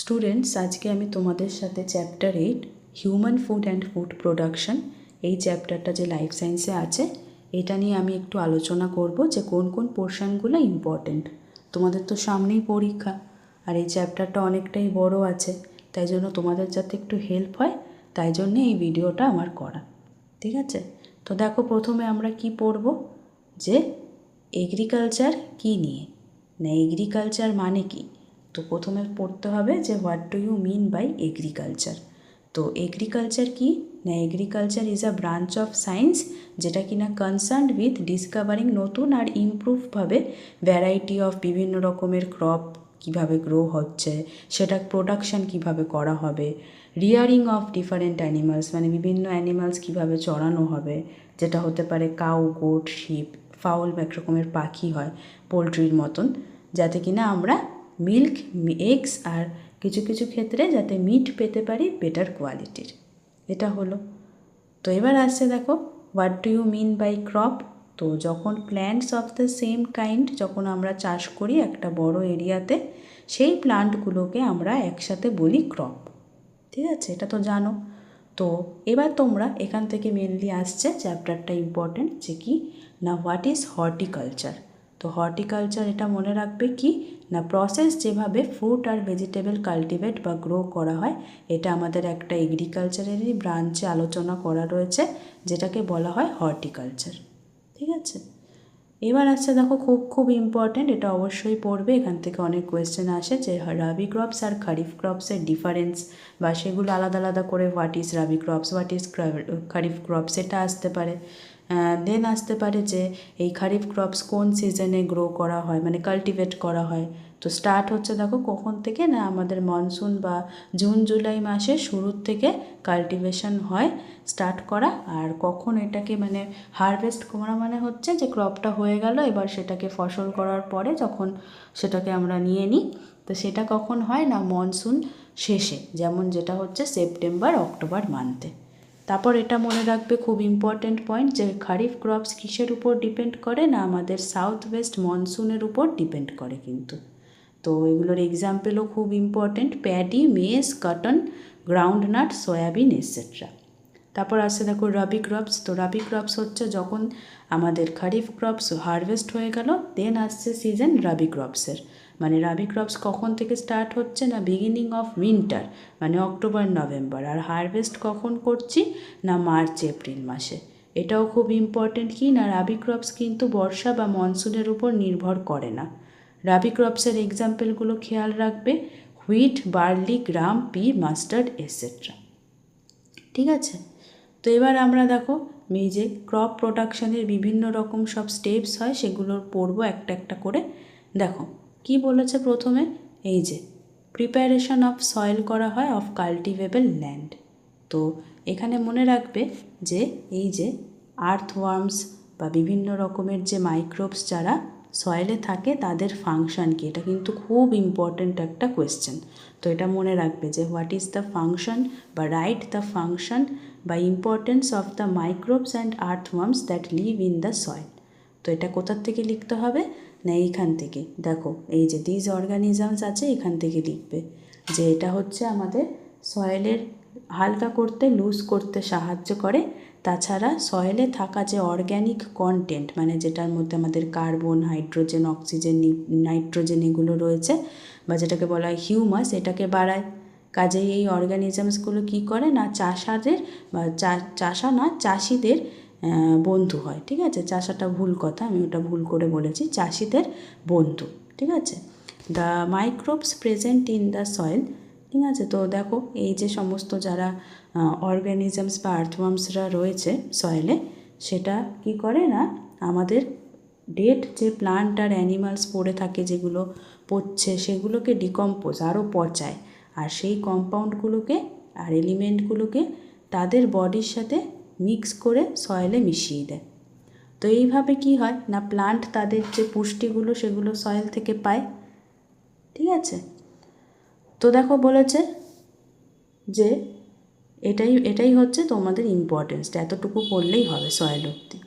Students, আজকে আমি তোমাদের সাথে chapter 8 human food and food production, এই চ্যাপ্টারটা যে লাইফ সায়েন্সে আছে এটা নিয়ে আমি একটু আলোচনা করব যে কোন কোন পোর্শনগুলো ইম্পর্টেন্ট। তোমাদের তো সামনেই পরীক্ষা, আর এই চ্যাপ্টারটা অনেকটাই বড় আছে, তাই জন্য তোমাদের যাতে একটু হেল্প হয় তাই জন্যে এই ভিডিওটা আমার করা। ঠিক আছে, তো দেখো প্রথমে আমরা কি পড়ব, যে এগ্রিকালচার কি নিয়ে, না এগ্রিকালচার মানে কি। তো প্রথমে পড়তে হবে যে what do you mean by agriculture. তো এগ্রিকালচার কি, না agriculture is a branch of science যেটা কিনা কনসার্নড উইথ ডিসকভারিং নতুন আর ইমপ্রুভভাবে ভ্যারাইটি অফ বিভিন্ন রকমের ক্রপ কিভাবে গ্রো হচ্ছে, সেটা প্রোডাকশান কিভাবে করা হবে, রিয়ারিং অফ ডিফারেন্ট অ্যানিমালস মানে বিভিন্ন অ্যানিমালস কিভাবে চড়ানো হবে, যেটা হতে পারে কাউ, গোট, শিপ, ফাউল, এক রকমের পাখি হয় পোলট্রির মতন, যাতে কিনা আমরা মিল্ক, এগস আর কিছু কিছু ক্ষেত্রে যাতে মিট পেতে পারি বেটার কোয়ালিটির। এটা হলো। তো এবার আসছে দেখো what do you mean by crop. তো যখন plants of the same kind যখন আমরা চাষ করি একটা বড় এরিয়াতে, সেই প্লান্টগুলোকে আমরা একসাথে বলি ক্রপ। ঠিক আছে, এটা তো জানো। তো এবার তোমরা এখান থেকে মেনলি আসছে চ্যাপ্টারটা ইম্পর্টেন্ট, যে কি না হোয়াট ইজ হর্টিকালচার। তো হর্টিকালচার এটা মনে রাখবে কি না প্রসেস যেভাবে ফ্রুট আর ভেজিটেবল কাল্টিভেট বা গ্রো করা হয়, এটা আমাদের একটা এগ্রিকালচারেরই ব্রাঞ্চে আলোচনা করা রয়েছে, যেটাকে বলা হয় হর্টিকালচার। ঠিক আছে, এবার আসছে দেখো খুব খুব ইম্পর্ট্যান্ট, এটা অবশ্যই পড়বে, এখান থেকে অনেক কোয়েশ্চেন আসে যে রাবি ক্রপস আর খারিফ ক্রপসের ডিফারেন্স, বা সেগুলো আলাদা আলাদা করে what is Rabi crops, what is kharif crops, এটা আসতে পারে। দেন আসতে পারে যে এই খারিফ ক্রপস কোন সিজনে গ্রো করা হয় মানে কাল্টিভেট করা হয়। তো স্টার্ট হচ্ছে দেখো কখন থেকে, না আমাদের মনসুন বা জুন জুলাই মাসের শুরুর থেকে কাল্টিভেশন হয় স্টার্ট করা, আর কখন এটাকে মানে হারভেস্ট করা মানে হচ্ছে যে ক্রপটা হয়ে গেল, এবার সেটাকে ফসল করার পরে যখন সেটাকে আমরা নিয়ে নিই, তো সেটা কখন হয় না মনসুন শেষে, যেমন যেটা হচ্ছে সেপ্টেম্বর অক্টোবর মান্থে। তারপর এটা মনে রাখবে খুব ইম্পর্ট্যান্ট পয়েন্ট, যে খারিফ ক্রপস কিসের উপর ডিপেন্ড করে, না আমাদের সাউথ ওয়েস্ট মনসুনের উপর ডিপেন্ড করে কিন্তু। তো এগুলোর এক্সাম্পলও খুব ইম্পর্ট্যান্ট, প্যাডি, মেজ, কটন, গ্রাউন্ডনাট, সয়াবিন এটসেট্রা। তারপর আসছে দেখো রবি ক্রপস। তো রবি ক্রপস হচ্ছে যখন আমাদের খারিফ ক্রপস হারভেস্ট হয়ে গেল, দেন আসছে সিজন রবি ক্রপসের। মানে রবি ক্রপস কখন থেকে স্টার্ট হচ্ছে, না বিগিনিং অফ উইন্টার মানে অক্টোবর নভেম্বর, আর হারভেস্ট কখন করছি, না মার্চ এপ্রিল মাসে। এটাও খুব ইম্পর্টেন্ট কি না রবি ক্রপস কিন্তু বর্ষা বা মনসুনের উপর নির্ভর করে না। রবি ক্রপসের এক্সাম্পলগুলো খেয়াল রাখবে, হুইট, বার্লি, গ্রাম, পি, মাস্টার্ড এটসেট্রা। ঠিক আছে, তো এবার আমরা দেখো এই যে ক্রপ প্রোডাকশানের বিভিন্ন রকম সব স্টেপস হয় সেগুলোর পড়বো একটা একটা করে। দেখো কি বলেছে প্রথমে, এই যে প্রিপারেশন অফ সয়েল করা হয় অফ কাল্টিভেবল ল্যান্ড। তো এখানে মনে রাখবে যে এই যে আর্থওয়ার্মস বা বিভিন্ন রকমের যে মাইক্রোবস যারা সয়েলে থাকে তাদের ফাংশন কি, এটা কিন্তু খুব ইম্পর্ট্যান্ট একটা কোয়েশ্চেন। তো এটা মনে রাখবে যে হোয়াট ইজ দ্য ফাংশন বা রাইট দ্য ফাংশন বা importance of the microbes and earthworms that live in the soil. তো এটা কোথার থেকে লিখতে হবে, না এইখান থেকে দেখো এই যে দিস অর্গানিজমস আছে, এখান থেকে লিখবে যে এটা হচ্ছে আমাদের সয়েলের হালকা করতে, লুজ করতে সাহায্য করে। তাছাড়া সয়েলে থাকা যে অর্গ্যানিক কন্টেন্ট মানে যেটার মধ্যে আমাদের কার্বন, হাইড্রোজেন, অক্সিজেন, নাইট্রোজেন এগুলো রয়েছে বা যেটাকে বলা হয় হিউমাস, এটাকে বাড়ায়। কাজেই এই অর্গানিজমসগুলো কী করে না চাষাদের বা চাষিদের বন্ধু হয়। ঠিক আছে, চাষাটা ভুল কথা, আমি ওটা ভুল করে বলেছি, চাষিদের বন্ধু। ঠিক আছে, the microbes present in the soil. ঠিক আছে, তো দেখো এই যে সমস্ত যারা অর্গানিজমস বা আর্থওয়ার্মসরা রয়েছে সয়েলে, সেটা কি করে না আমাদের ডেড যে প্লান্ট আর অ্যানিমালস পড়ে থাকে যেগুলো পচছে সেগুলোকে ডিকম্পোজ আরও পচায়, আর সেই কম্পাউন্ডগুলোকে আর এলিমেন্টগুলোকে তাদের বডির সাথে মিক্স করে সয়েলে মিশিয়ে দেয়। তো এইভাবে কি হয় না প্লান্ট তাদের যে পুষ্টিগুলো সেগুলো সয়েল থেকে পায়। ঠিক আছে, তো দেখো বলেছে যে এটাই হচ্ছে তোমাদের ইম্পর্টেন্সটা, এতটুকু করলেই হবে সয়েল অবধি।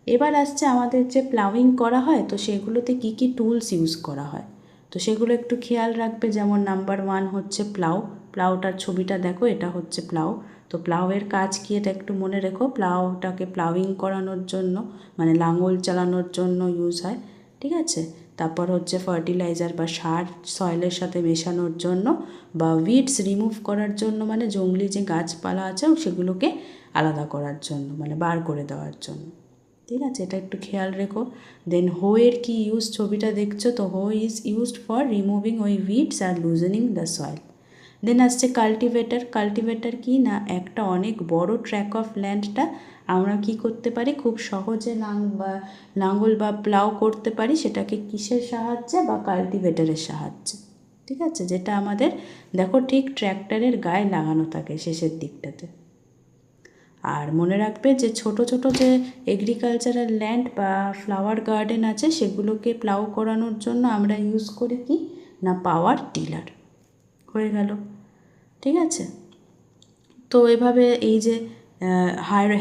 এবার আসছে আমাদের যে প্লাউইং করা হয়, তো সেগুলোতে কি কি টুলস ইউজ করা হয়। তো সেগুলো একটু খেয়াল রাখবে। যেমন নাম্বার 1 হচ্ছে প্লাউ। প্লাউটার ছবিটা দেখো, এটা হচ্ছে প্লাউ। তো প্লাউয়ের কাজ কি এটা একটু মনে রেখো। প্লাউটাকে প্লাউইং করানোর জন্য মানে লাঙল চালানোর জন্য ইউজ হয়, ঠিক আছে। তারপর হচ্ছে ফার্টিলাইজার বা সার সয়েলের সাথে মেশানোর জন্য, বা উইডস রিমুভ করার জন্য মানে জংলি যে গাছপালা আছে সেগুলোকে আলাদা করার জন্য মানে বার করে দেওয়ার জন্য, ঠিক আছে। এটা একটু খেয়াল রেখো। দেন হোয়ের কি ইউজ ছবিটা দেখছো, তো who is used for removing ওই উইডস আর লুজেনিং দ্য সয়েল। দেন আসছে কাল্টিভেটার। কাল্টিভেটার কি না, একটা অনেক বড় ট্র্যাক অফ ল্যান্ডটা আমরা কি করতে পারি, খুব সহজে লাঙল বা প্লাউ করতে পারি। সেটাকে কিসের সাহায্যে, বা কাল্টিভেটারের সাহায্যে, ঠিক আছে। যেটা আমাদের দেখো ঠিক ট্র্যাক্টরের গায়ে লাগানো থাকে শেষের দিকটাতে। আর মনে রাখবে যে ছোট ছোট যে এগ্রিকালচারাল ল্যান্ড বা ফ্লাওয়ার গার্ডেন আছে সেগুলোকে প্লাউ করানোর জন্য আমরা ইউজ করি কি না, পাওয়ার টিলার। হয়ে গেল, ঠিক আছে। তো এভাবে এই যে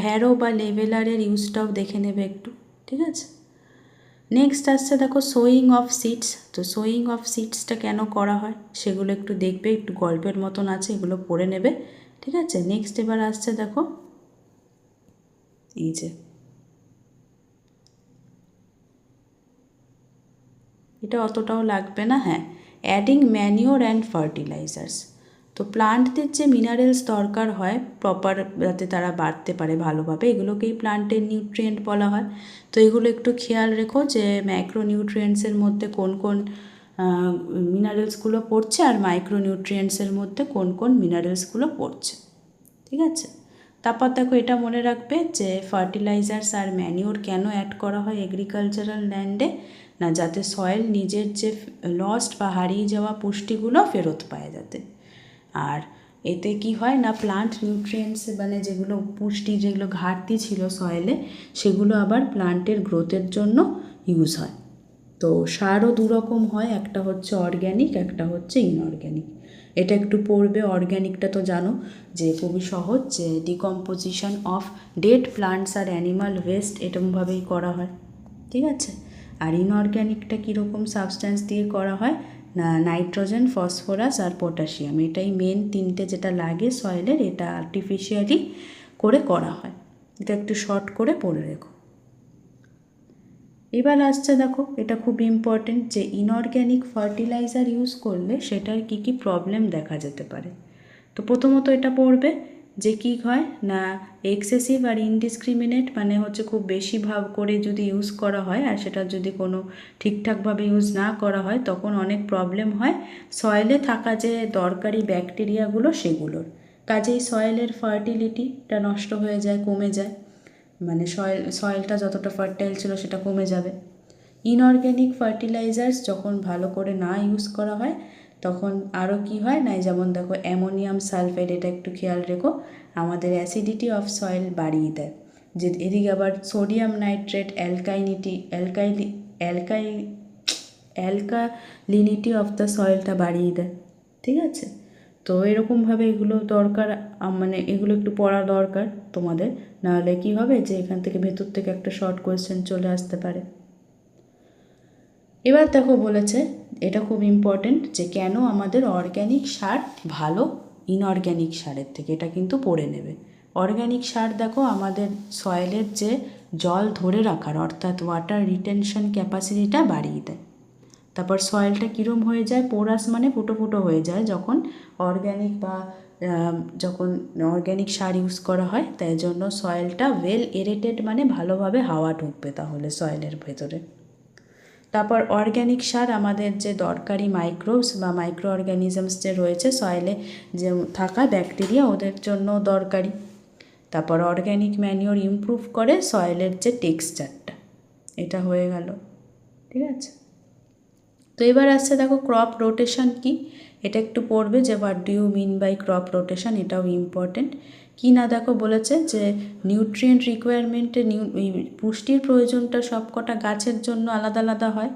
হ্যারো বা লেভেলারের ইউজটাও দেখে নেবে একটু, ঠিক আছে। নেক্সট আসছে দেখো সোয়িং অফ সিডস। তো সোয়িং অফ সিডসটা কেন করা হয় সেগুলো একটু দেখবে, একটু গল্পের মতন আছে, এগুলো পড়ে নেবে, ঠিক আছে। নেক্সট এবার আসছে দেখো এই যে এটা অতটাও লাগবে না, হ্যাঁ, অ্যাডিং ম্যানিওর অ্যান্ড ফার্টিলাইজার্স। তো প্লান্টদের যে মিনারেলস দরকার হয় প্রপার, যাতে তারা বাড়তে পারে ভালোভাবে, এগুলোকেই প্লান্টের নিউট্রিয়েন্ট বলা হয়। তো এগুলো একটু খেয়াল রেখো যে ম্যাক্রো নিউট্রিয়েন্টসের মধ্যে কোন কোন মিনারেলসগুলো পড়ছে, আর মাইক্রো নিউট্রিয়েন্টসের মধ্যে কোন কোন মিনারেলসগুলো পড়ছে, ঠিক আছে। তারপর দেখো এটা মনে রাখবে যে ফার্টিলাইজার্স আর ম্যানিওর কেন অ্যাড করা হয় এগ্রিকালচারাল ল্যান্ডে, না যাতে সয়েল নিজের যে লস্ট বা হারিয়ে যাওয়া পুষ্টিগুলো ফেরত পায় যাতে। আর এতে কি হয় না, প্লান্ট নিউট্রিয়েন্টস মানে যেগুলো পুষ্টি, যেগুলো ঘাটতি ছিল সয়েলে, সেগুলো আবার প্লান্টের গ্রোথের জন্য ইউজ হয়। তো সারও দুরকম হয়, একটা হচ্ছে অর্গ্যানিক, একটা হচ্ছে ইনঅর্গ্যানিক। এটা একটু পড়বে। অর্গ্যানিকটা তো জানো যে খুবই সহজ, যে decomposition of dead plants are animal West এরকমভাবেই করা হয়, ঠিক আছে। আর ইনঅর্গ্যানিকটা কীরকম সাবস্ট্যান্স দিয়ে করা হয় না, নাইট্রোজেন, ফসফরাস আর পটাশিয়াম, এটাই মেন তিনটে যেটা লাগে সয়েলের, এটা আর্টিফিশিয়ালি করে করা হয়। এটা একটু শর্ট করে পড়ে রেখো। এবার আসছে দেখো এটা খুব ইম্পর্টেন্ট, যে ইনঅর্গ্যানিক ফার্টিলাইজার ইউজ করলে সেটার কী কী প্রবলেম দেখা যেতে পারে। তো প্রথমত এটা পড়বে যে কী হয় না, এক্সেসিভ আর ইনডিসক্রিমিনেট মানে হচ্ছে খুব বেশি ভাব করে যদি ইউজ করা হয় আর সেটা যদি কোনো ঠিকঠাকভাবে ইউজ না করা হয়, তখন অনেক প্রবলেম হয় সয়েলে থাকা যে দরকারি ব্যাকটেরিয়াগুলো সেগুলোর। কাজেই সয়েলের ফার্টিলিটিটা নষ্ট হয়ে যায়, কমে যায়, মানে সয়েলটা যতটা ফার্টাইল ছিল সেটা কমে যাবে। ইনঅর্গ্যানিক ফার্টিলাইজার্স যখন ভালো করে না ইউজ করা হয় তখন আরও কি হয় না, যেমন দেখো অ্যামোনিয়াম সালফেট, এটা একটু খেয়াল রেখো, আমাদের অ্যাসিডিটি অফ সয়েল বাড়িয়ে দেয়। যে এদিকে আবার sodium nitrate alkalinity of the সয়েলটা বাড়িয়ে দেয়, ঠিক আছে। তো এরকমভাবে এগুলো দরকার, মানে এগুলো একটু পড়া দরকার তোমাদের, নাহলে কি হবে যে এখান থেকে ভেতর থেকে একটা শর্ট কোয়েশ্চেন চলে আসতে পারে। এবার দেখো বলেছে, এটা খুব ইম্পর্টেন্ট, যে কেন আমাদের অর্গ্যানিক সার ভালো ইনঅর্গ্যানিক সারের থেকে, এটা কিন্তু পড়ে নেবে। অর্গ্যানিক সার দেখো আমাদের সয়েলের যে জল ধরে রাখার অর্থাৎ ওয়াটার রিটেনশন ক্যাপাসিটিটা বাড়িয়ে দেয়। তারপর সয়েলটা কীরম হয়ে যায়, পোরাস মানে ফুটো ফুটো হয়ে যায় যখন অর্গ্যানিক বা যখন অর্গ্যানিক সার ইউজ করা হয়, তাই জন্য সয়েলটা ওয়েল এরেটেড মানে ভালোভাবে হাওয়া ঢুকবে তাহলে সয়েলের ভেতরে। তারপর অর্গ্যানিক সার আমাদের যে দরকারি মাইক্রোবস বা মাইক্রো অর্গ্যানিজমস যে রয়েছে সয়েলে যে থাকা ব্যাকটেরিয়া, ওদের জন্য দরকারি। তারপর অর্গ্যানিক ম্যানিওর ইমপ্রুভ করে সয়েলের যে টেক্সচারটা, এটা হয়ে গেল, ঠিক আছে। তো এবার আসছে দেখো ক্রপ রোটেশন কি, এটা একটু পড়বে যে what do you mean by crop rotation, এটাও ইম্পর্টেন্ট। কি না দেখো বলেছে যে নিউট্রিয়েন্ট রিকোয়ারমেন্টে পুষ্টির প্রয়োজনটা সবকটা গাছের জন্য আলাদা আলাদা হয়।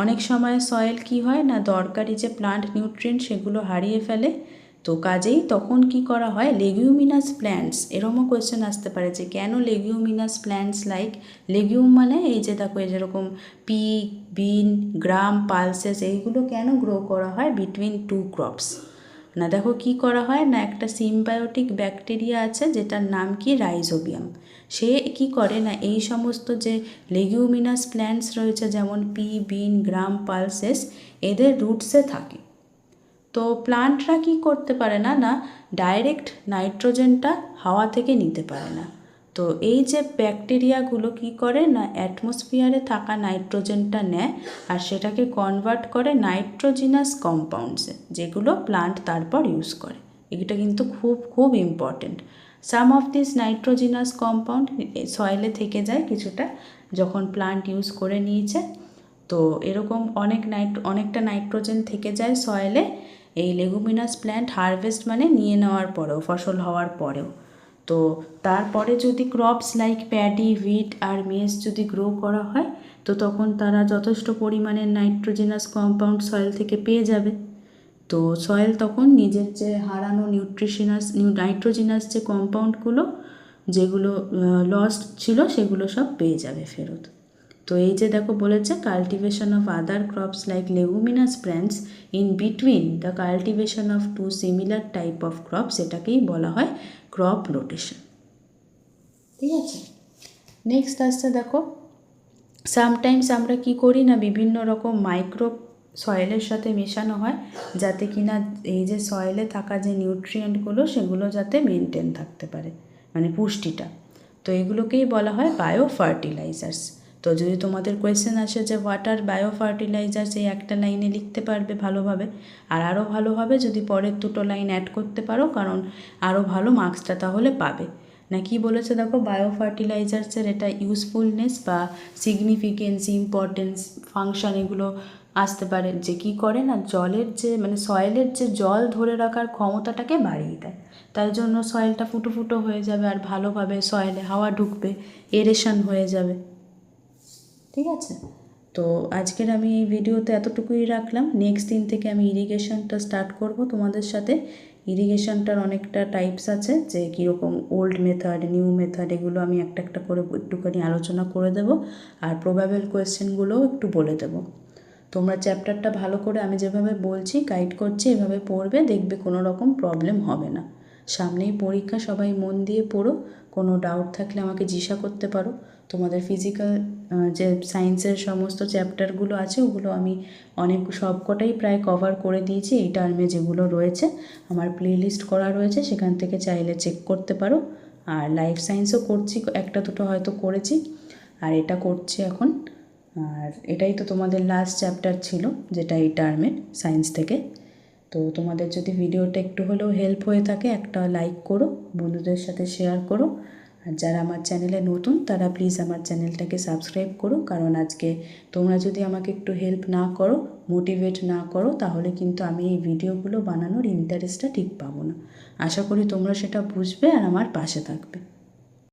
অনেক সময় সয়েল কি হয় না, দরকারি যে প্লান্ট নিউট্রিয়েন্ট সেগুলো হারিয়ে ফেলে, তো কাজেই তখন কি করা হয়, লেগুমিনাস প্ল্যান্টস, এরকমও কোয়েশ্চেন আসতে পারে যে কেন লেগুমিনাস প্ল্যান্টস লাইক, লেগুম মানে এই যে দেখো এই যেরকম পি, বিন, গ্রাম, পালসেস, এইগুলো কেন গ্রো করা হয় বিটুইন টু ক্রপস না? দেখো কি করা হয় না, একটা সিম্বায়োটিক ব্যাকটেরিয়া আছে যেটার নাম কি রাইজোবিয়াম। সে কি করে না, এই সমস্ত যে লেগুমিনাস প্ল্যান্টস রয়েছে যেমন পি, বিন, গ্রাম, পালসেস, এদের রুটসে থাকে। তো প্লান্টরা কি করতে পারে না, না ডাইরেক্ট নাইট্রোজেনটা হাওয়া থেকে নিতে পারে না। তো এই যে ব্যাকটেরিয়াগুলো কি করে না, অ্যাটমসফিয়ারে থাকা নাইট্রোজেনটা নেয় আর সেটাকে কনভার্ট করে নাইট্রোজিনাস কম্পাউন্ডসে, যেগুলো প্লান্ট তারপর ইউজ করে। এটা কিন্তু খুব খুব important. Some of this nitrogenous compound সয়েলে থেকে যায় কিছুটা যখন প্লান্ট ইউজ করে নিয়েছে। তো এরকম অনেকটা নাইট্রোজেন থেকে যায় সয়েলে এই লেগুমিনাস প্ল্যান্ট হারভেস্ট মানে নিয়ে নেওয়ার পরেও, ফসল হওয়ার পরেও। তো তারপরে যদি ক্রপস লাইক প্যাডি, হুইট আর মেজ যদি গ্রো করা হয়, তো তখন তারা যথেষ্ট পরিমাণের নাইট্রোজেনাস কম্পাউন্ড সয়েল থেকে পেয়ে যাবে। তো সয়েল তখন নিজের যে হারানো নাইট্রোজিনাস যে কম্পাউন্ডগুলো যেগুলো লস্ট ছিল সেগুলো সব পেয়ে যাবে ফেরত। তো এই যে দেখো বলেছে cultivation of other crops like leguminous plants in between the cultivation of two similar type of crops, এটাকেই বলা হয় ক্রপ রোটেশন। ঠিক আছে, নেক্সট আসছে দেখো, সামটাইমস আমরা কি করি না, বিভিন্ন রকম মাইক্রোব সয়েলের সাথে মেশানো হয় যাতে কিনা এই যে সয়েলে থাকা যে নিউট্রিয়েন্টগুলো সেগুলো যাতে মেনটেন থাকতে পারে, মানে পুষ্টিটা। তো এগুলোকেই বলা হয় বায়ো ফার্টিলাইজার্স। তো যদি তোমাদের কোয়েশ্চেন আসে যে হোয়াট আর বায়ো ফার্টিলাইজার্স, এই একটা লাইনে লিখতে পারবে ভালোভাবে, আর আরও ভালো হবে যদি পরের দুটো লাইন অ্যাড করতে পারো, কারণ আরও ভালো মার্কসটা তাহলে পাবে। না কি বলেছে দেখো, বায়ো ফার্টিলাইজার্সের এটা ইউজফুলনেস বা সিগনিফিকেন্স, ইম্পর্টেন্স, ফাংশন এগুলো আসতে পারে যে কি করে না, জলের যে মানে সয়েলের যে জল ধরে রাখার ক্ষমতাটাকে বাড়িয়ে দেয়। তাই জন্য সয়েলটা ফুটো ফুটো হয়ে যাবে আর ভালোভাবে সয়েলে হাওয়া ঢুকবে, এরেশন হয়ে যাবে। ঠিক আছে, তো আজকের আমি এই ভিডিওতে এতটুকুই রাখলাম। নেক্সট দিন থেকে আমি ইরিগেশনটা স্টার্ট করব তোমাদের সাথে। ইরিগেশনটার অনেকটা টাইপস আছে, যে কীরকম ওল্ড মেথড, নিউ মেথড, এগুলো আমি একটা একটা করে একটুখানি আলোচনা করে দেবো, আর প্রবাবেল কোয়েশ্চেনগুলোও একটু বলে দেবো। তোমরা চ্যাপ্টারটা ভালো করে আমি যেভাবে বলছি, গাইড করছি, এভাবে পড়বে, দেখবে কোনো রকম প্রবলেম হবে না। সামনেই পরীক্ষা, সবাই মন দিয়ে পড়ো। কোনো ডাউট থাকলে আমাকে জিজ্ঞাসা করতে পারো। তোমাদের ফিজিক্যাল যে সায়েন্সের সমস্ত চ্যাপ্টারগুলো আছে ওগুলো আমি সবকটাই প্রায় কভার করে দিয়েছি। এই টার্মে যেগুলো রয়েছে আমার প্লেলিস্ট করা রয়েছে, সেখান থেকে চাইলে চেক করতে পারো। আর লাইফ সায়েন্সও করছি, একটা দুটো হয়তো করেছি, আর এটা করছি এখন। আর এটাই তো তোমাদের লাস্ট চ্যাপ্টার ছিল, যেটা এই টার্মের সায়েন্স থেকে। তো তোমাদের যদি ভিডিওটা একটু হলেও হেল্প হয়ে থাকে, একটা লাইক করো, বন্ধুদের সাথে শেয়ার করো। আর যারা আমার চ্যানেলে নতুন তারা প্লিজ আমার চ্যানেলটাকে সাবস্ক্রাইব করো, কারণ আজকে তোমরা যদি আমাকে একটু হেল্প না করো, মোটিভেট না করো, তাহলে কিন্তু আমি এই ভিডিওগুলো বানানোর ইন্টারেস্টটা ঠিক পাবো না। আশা করি তোমরা সেটা বুঝবে আর আমার পাশে থাকবে।